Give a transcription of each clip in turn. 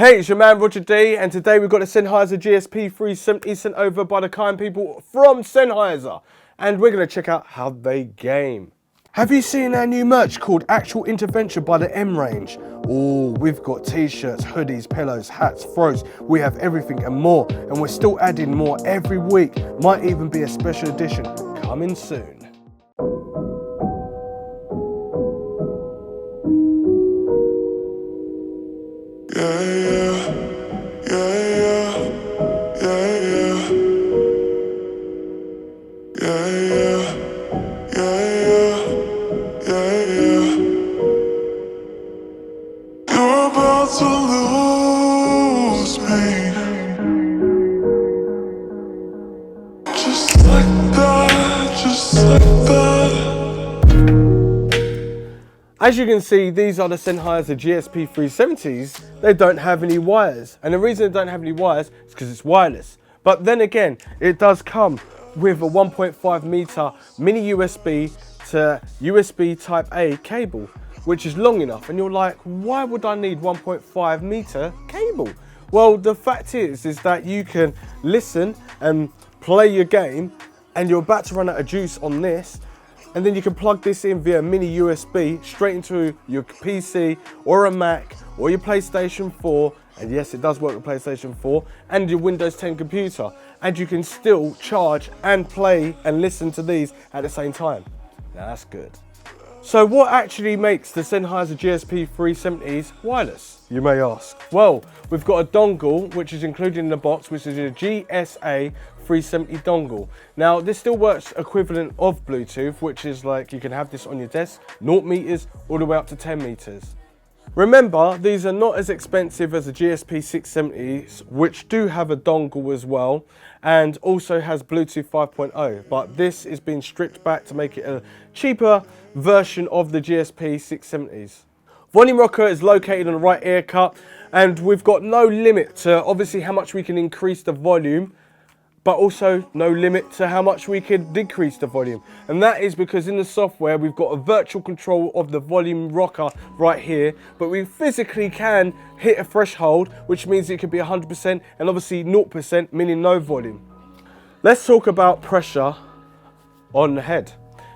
Hey, it's your man Roger D, and today we've got a Sennheiser GSP 370 sent over by the kind people from Sennheiser, and we're going to check out how they game. Have you seen our new merch called Actual Intervention by the M range? Oh, we've got t-shirts, hoodies, pillows, hats, throws, we have everything and more, and we're still adding more every week. Might even be a special edition coming soon. You're about to lose me, just like that, just like that. As you can see, these are the Sennheiser GSP 370s. They don't have any wires, and the reason they don't have any wires is because it's wireless. But then again, it does come with a 1.5 meter mini USB to USB Type A cable, which is long enough. And you're like, why would I need 1.5 meter cable? Well, the fact is that you can listen and play your game, and you're about to run out of juice on this, and then you can plug this in via mini USB straight into your PC or a Mac or your PlayStation 4, and yes, it does work with PlayStation 4, and your Windows 10 computer, and you can still charge and play and listen to these at the same time. Now that's good. So what actually makes the Sennheiser GSP 370s wireless, you may ask? Well, we've got a dongle which is included in the box, which is a GSA 370 dongle. Now this still works equivalent of Bluetooth, which is like you can have this on your desk, 0 meters all the way up to 10 meters. Remember, these are not as expensive as the GSP 670s, which do have a dongle as well, and also has Bluetooth 5.0, but this is being stripped back to make it a cheaper version of the GSP 670s. Volume rocker is located on the right ear cup, and we've got no limit to obviously how much we can increase the volume, but also no limit to how much we can decrease the volume. And that is because in the software, we've got a virtual control of the volume rocker right here, but we physically can hit a threshold, which means it could be 100% and obviously 0%, meaning no volume. Let's talk about pressure on the head.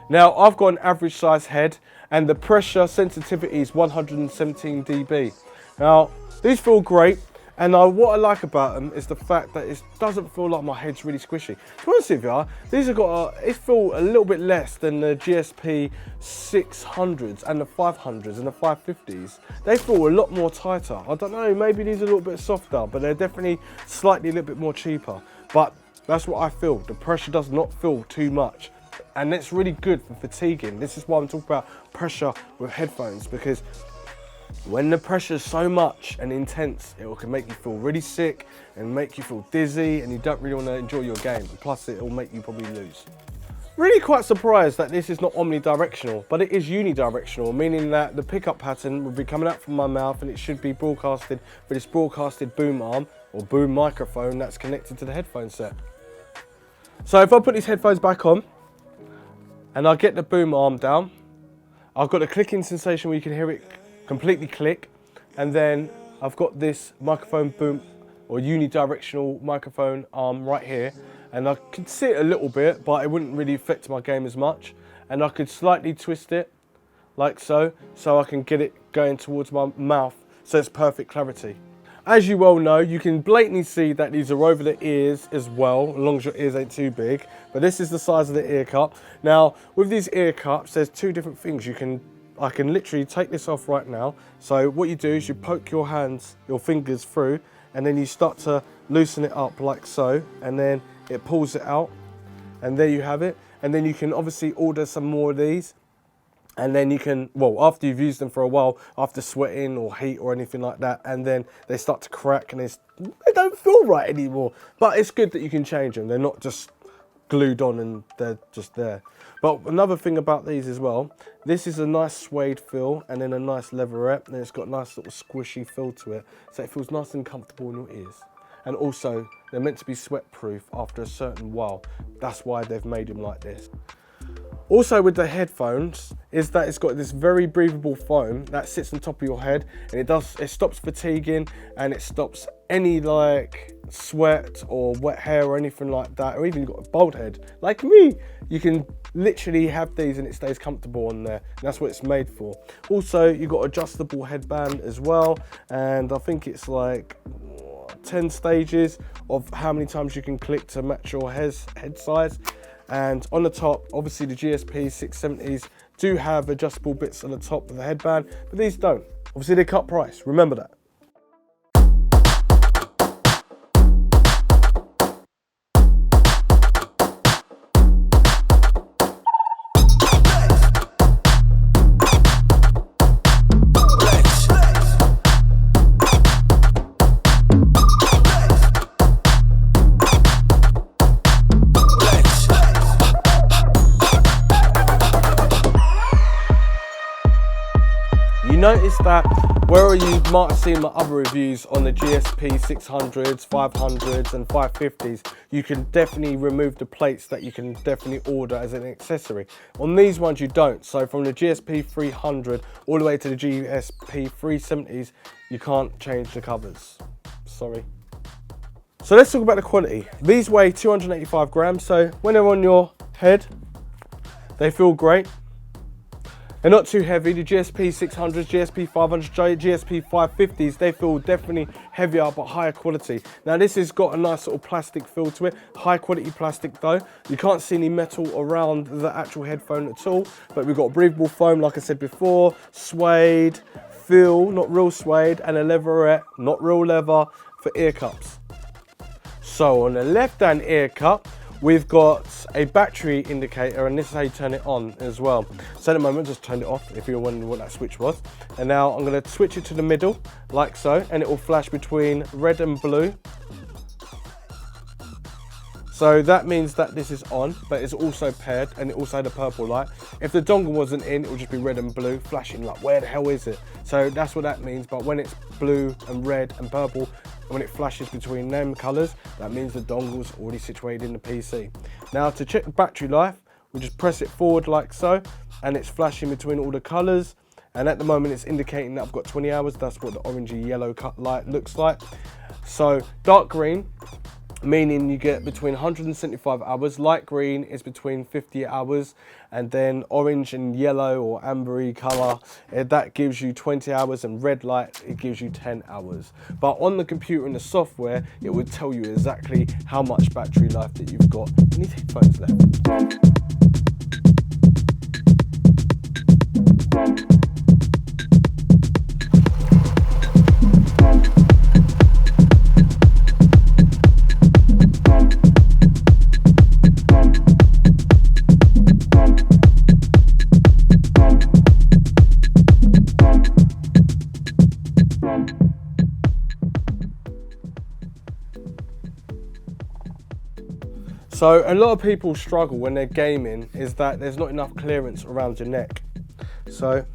Now, I've got an average size head, and the pressure sensitivity is 117 dB. Now, these feel great. And what I like about them is the fact that it doesn't feel like my head's really squishy. To be honest with you, these have got it feel a little bit less than the GSP 600s and the 500s and the 550s. They feel a lot more tighter. I don't know, maybe these are a little bit softer, but they're definitely slightly a little bit more cheaper. But that's what I feel. The pressure does not feel too much. And it's really good for fatiguing. This is why I'm talking about pressure with headphones, because when the pressure is so much and intense, it can make you feel really sick and make you feel dizzy, and you don't really want to enjoy your game. And plus, it will make you probably lose. Really quite surprised that this is not omnidirectional, but it is unidirectional, meaning that the pickup pattern will be coming out from my mouth, and it should be broadcasted with this broadcasted boom arm or boom microphone that's connected to the headphone set. So if I put these headphones back on and I get the boom arm down, I've got a clicking sensation where you can hear it completely click, and then I've got this microphone boom or unidirectional microphone arm right here, and I could see it a little bit, but it wouldn't really affect my game as much, and I could slightly twist it like so I can get it going towards my mouth so it's perfect clarity. As you well know, you can blatantly see that these are over the ears as well, as long as your ears ain't too big, but this is the size of the ear cup. Now with these ear cups, there's two different things. I can literally take this off right now. So what you do is you poke your fingers through, and then you start to loosen it up like so, and then it pulls it out, and there you have it. And then you can obviously order some more of these, and then you can, well, after you've used them for a while, after sweating or heat or anything like that, and then they start to crack and they don't feel right anymore. But it's good that you can change them. They're not just glued on and they're just there. But another thing about these as well, this is a nice suede feel and then a nice leatherette, and it's got a nice little squishy feel to it, so it feels nice and comfortable in your ears. And also, they're meant to be sweat proof after a certain while. That's why they've made them like this. Also with the headphones is that it's got this very breathable foam that sits on top of your head, and it stops fatiguing, and it stops any like sweat or wet hair or anything like that, or even you've got a bald head like me, you can literally have these and it stays comfortable on there, and that's what it's made for. Also, you've got adjustable headband as well, and I think it's like 10 stages of how many times you can click to match your head size. And on the top, obviously the GSP 670s do have adjustable bits on the top of the headband, but these don't. Obviously they cut price, remember that. Notice that where you might have seen my other reviews on the GSP 600s, 500s and 550s, you can definitely remove the plates that you can definitely order as an accessory. On these ones you don't, so from the GSP 300 all the way to the GSP 370s, you can't change the covers, sorry. So let's talk about the quality. These weigh 285 grams, so when they're on your head, they feel great. They're not too heavy. The GSP 600s, GSP 500s, GSP 550s, they feel definitely heavier but higher quality. Now this has got a nice sort of plastic feel to it, high quality plastic though. You can't see any metal around the actual headphone at all, but we've got breathable foam like I said before, suede, feel, not real suede, and a leatherette, not real leather, for ear cups. So on the left hand ear cup, we've got a battery indicator, and this is how you turn it on as well. So at the moment, just turned it off if you're wondering what that switch was. And now I'm going to switch it to the middle, like so, and it will flash between red and blue. So that means that this is on, but it's also paired, and it also had a purple light. If the dongle wasn't in, it would just be red and blue, flashing like, where the hell is it? So that's what that means, but when it's blue and red and purple, when it flashes between them colours, that means the dongle's already situated in the PC. Now to check the battery life, we just press it forward like so, and it's flashing between all the colours. And at the moment it's indicating that I've got 20 hours, that's what the orangey yellow cut light looks like. So dark green, meaning you get between 175 hours, light green is between 50 hours, and then orange and yellow or ambery colour, that gives you 20 hours, and red light, it gives you 10 hours. But on the computer and the software, it would tell you exactly how much battery life that you've got in these headphones left. So a lot of people struggle when they're gaming is that there's not enough clearance around your neck. So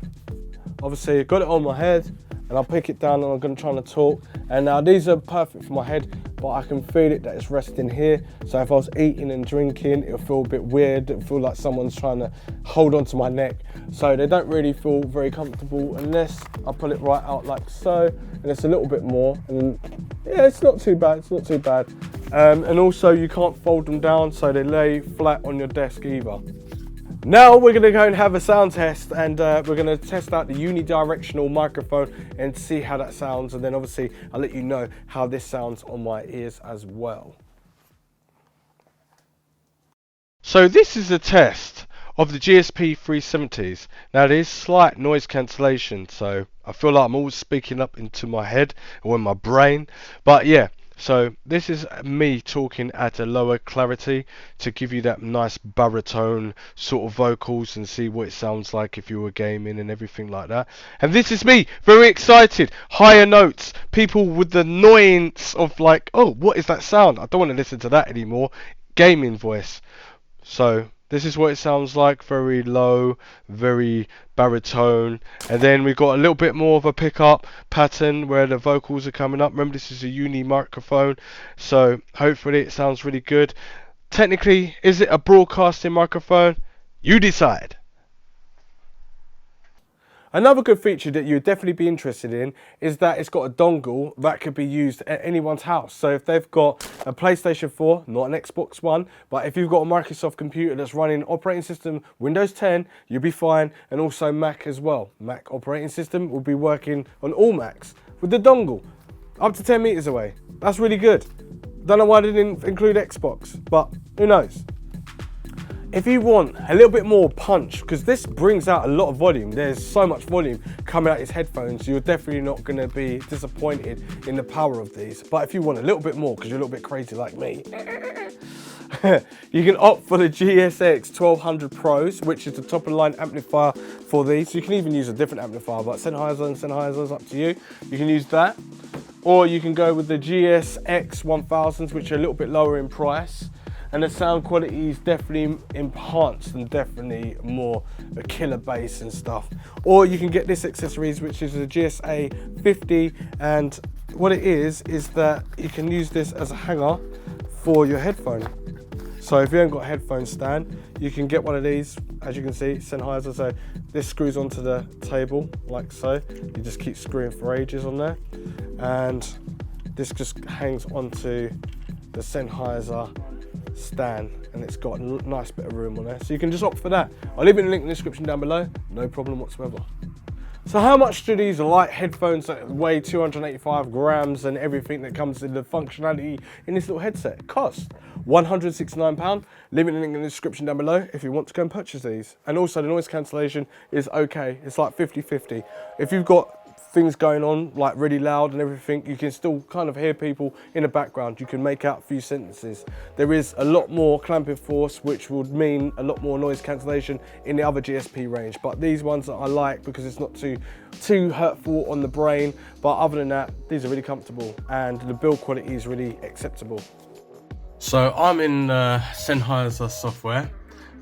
obviously I've got it on my head and I'll pick it down and I'm going to try to talk. And now these are perfect for my head, but I can feel it that it's resting here. So if I was eating and drinking, it'll feel a bit weird. It'll feel like someone's trying to hold onto my neck. So they don't really feel very comfortable unless I pull it right out like so. And it's a little bit more. And yeah, it's not too bad, it's not too bad. And also you can't fold them down so they lay flat on your desk either. Now we're going to go and have a sound test, and we're going to test out the unidirectional microphone and see how that sounds, and then obviously I'll let you know how this sounds on my ears as well. So this is a test of the GSP 370s. Now there is slight noise cancellation, so I feel like I'm always speaking up into my head or in my brain, but yeah. So this is me talking at a lower clarity to give you that nice baritone sort of vocals and see what it sounds like if you were gaming and everything like that. And this is me, very excited, higher notes, people with the annoyance of like, oh, what is that sound? I don't want to listen to that anymore. Gaming voice. So this is what it sounds like, very low, very baritone, and then we've got a little bit more of a pickup pattern where the vocals are coming up. Remember, this is a uni microphone, so hopefully it sounds really good. Technically, is it a broadcasting microphone? You decide. Another good feature that you'd definitely be interested in is that it's got a dongle that could be used at anyone's house. So if they've got a PlayStation 4, not an Xbox One, but if you've got a Microsoft computer that's running operating system Windows 10, you'll be fine, and also Mac as well. Mac operating system will be working on all Macs with the dongle up to 10 meters away. That's really good. Don't know why they didn't include Xbox, but who knows? If you want a little bit more punch, because this brings out a lot of volume, there's so much volume coming out these headphones, you're definitely not going to be disappointed in the power of these. But if you want a little bit more, because you're a little bit crazy like me, you can opt for the GSX 1200 Pros, which is the top of the line amplifier for these. You can even use a different amplifier, but Sennheiser and Sennheiser's up to you. You can use that. Or you can go with the GSX 1000s, which are a little bit lower in price. And the sound quality is definitely enhanced and definitely more a killer bass and stuff. Or you can get this accessories, which is a GSA 50, and what it is that you can use this as a hanger for your headphone. So if you haven't got a headphone stand, you can get one of these. As you can see, Sennheiser, so this screws onto the table like so. You just keep screwing for ages on there. And this just hangs onto the Sennheiser stand, and it's got a nice bit of room on there, so you can just opt for that. I'll leave it in the link in the description down below, no problem whatsoever. So how much do these light headphones that weigh 285 grams and everything that comes in the functionality in this little headset cost? £169. Leave it in the link in the description down below if you want to go and purchase these. And also the noise cancellation is okay, it's like 50-50. If you've got things going on like really loud and everything, you can still kind of hear people in the background. You can make out a few sentences. There is a lot more clamping force, which would mean a lot more noise cancellation in the other GSP range, but these ones that I like because it's not too hurtful on the brain. But other than that, these are really comfortable and the build quality is really acceptable. So I'm in Sennheiser software,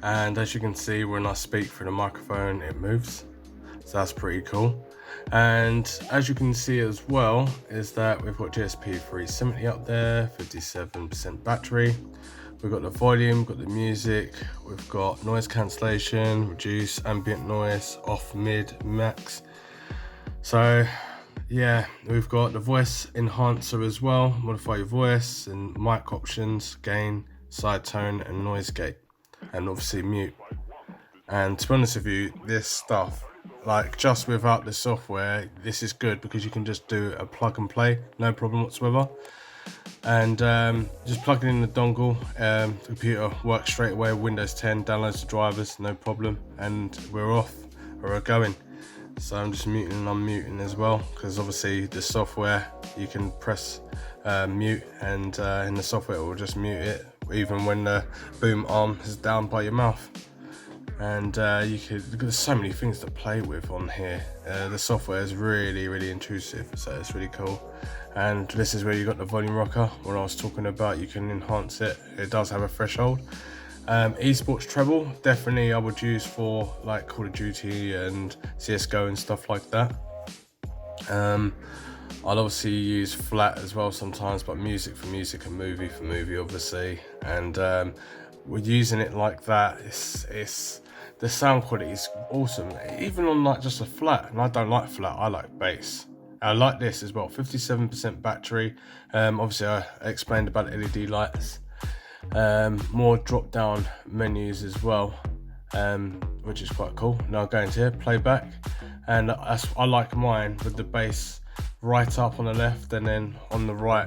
and as you can see, when I speak through the microphone it moves, so that's pretty cool. And as you can see as well is that we've got GSP 370 up there, 57% battery. We've got the volume, got the music, we've got noise cancellation, reduce ambient noise, off, mid, max. So yeah, we've got the voice enhancer as well, modify your voice, and mic options, gain, side tone and noise gate, and obviously mute. And to be honest with you, this stuff, like just without the software, this is good because you can just do a plug and play, no problem whatsoever. And just plugging in the dongle, the computer works straight away, Windows 10, downloads the drivers, no problem, and we're off, or we're going. So I'm just muting and unmuting as well, because obviously the software, you can press mute, and in the software it will just mute it, even when the boom arm is down by your mouth. And there's so many things to play with on here. The software is really intrusive, so it's really cool. And this is where you got the volume rocker. What I was talking about, you can enhance it. It does have a threshold. Esports treble, definitely I would use for like Call of Duty and CSGO and stuff like that. I'll obviously use flat as well sometimes, but music for music and movie for movie obviously. And we're using it like that, it's the sound quality is awesome, even on like just a flat. And I don't like flat, I like bass. I like this as well, 57% battery. Obviously I explained about LED lights, more drop down menus as well, which is quite cool. Now go into here, playback, and I like mine with the bass right up on the left, and then on the right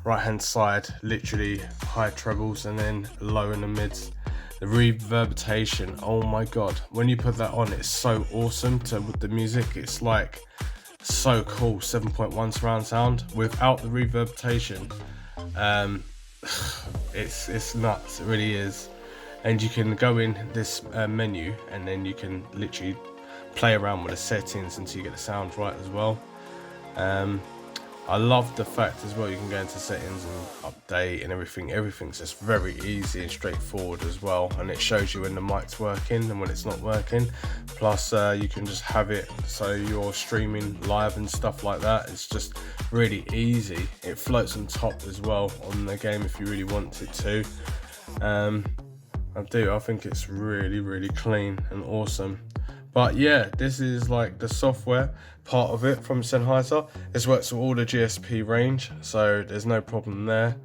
hand side literally high trebles, and then low in the mids. The reverberation, oh my god, when you put that on, it's so awesome with the music. It's like so cool, 7.1 surround sound without the reverberation. It's nuts, it really is. And you can go in this menu, and then you can literally play around with the settings until you get the sound right as well. I love the fact as well you can go into settings and update and everything's just very easy and straightforward as well, and it shows you when the mic's working and when it's not working. Plus you can just have it so you're streaming live and stuff like that. It's just really easy. It floats on top as well on the game if you really want it to. I do. I think it's really, really clean and awesome. But yeah, this is like the software part of it from Sennheiser. This works with all the GSP range, so there's no problem there.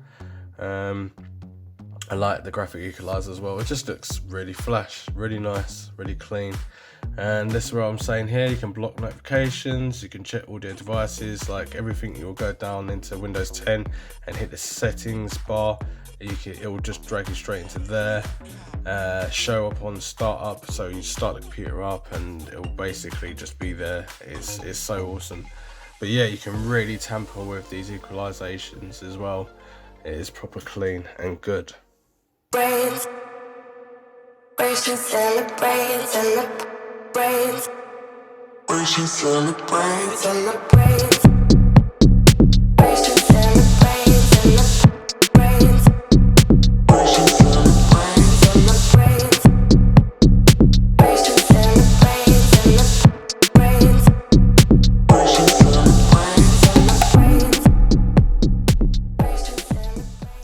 I like the graphic equalizer as well. It just looks really flash, really nice, really clean. And this is what I'm saying here. You can block notifications, you can check audio devices, like everything. You'll go down into Windows 10 and hit the settings bar. It will just drag you straight into there. Show up on startup, so you start the computer up and it will basically just be there. It's so awesome. But yeah, you can really tamper with these equalizations as well. It is proper clean and good.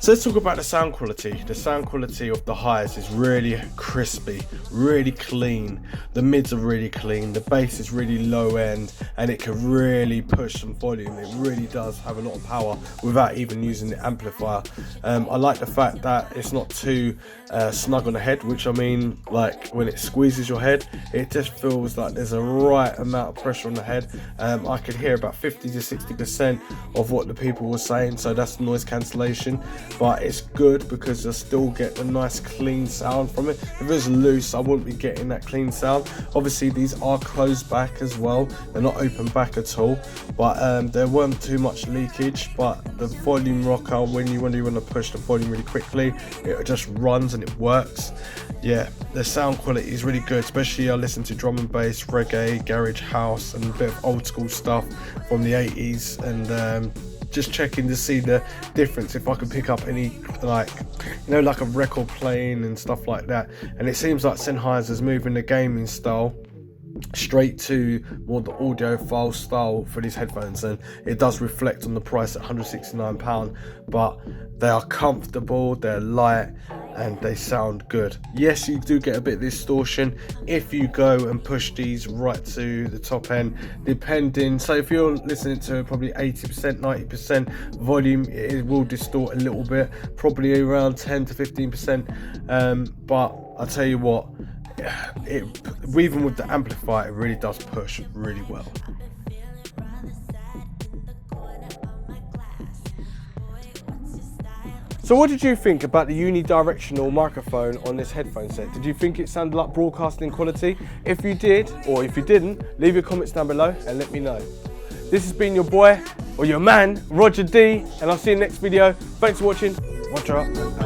So let's talk about the sound quality. The sound quality of the highs is really crispy, really clean. The mids are really clean. The bass is really low end, and it can really push some volume. It really does have a lot of power without even using the amplifier. I like the fact that it's not too snug on the head, which I mean, like when it squeezes your head, it just feels like there's a right amount of pressure on the head. I could hear about 50 to 60% of what the people were saying, so that's noise cancellation. But it's good because I still get the nice clean sound from it. If it was loose, I wouldn't be getting that clean sound. Obviously these are closed back as well, they're not open back at all, but there weren't too much leakage. But the volume rocker, when you want to push the volume really quickly, it just runs and it works. Yeah, the sound quality is really good, especially I listen to drum and bass, reggae, garage house, and a bit of old school stuff from the 80s, and just checking to see the difference, if I could pick up any, like, you know, like a record playing and stuff like that. And it seems like Sennheiser's moving the gaming style straight to more the audiophile style for these headphones, and it does reflect on the price at £169, but they are comfortable, they're light, and they sound good. Yes, you do get a bit of distortion if you go and push these right to the top end, depending. So if you're listening to probably 80%, 90% volume, it will distort a little bit, probably around 10 to 15%. But I'll tell you what, even with the amplifier, it really does push really well. So what did you think about the unidirectional microphone on this headphone set? Did you think it sounded like broadcasting quality? If you did, or if you didn't, leave your comments down below and let me know. This has been your boy, or your man, Roger D, and I'll see you in the next video. Thanks for watching. Watch out.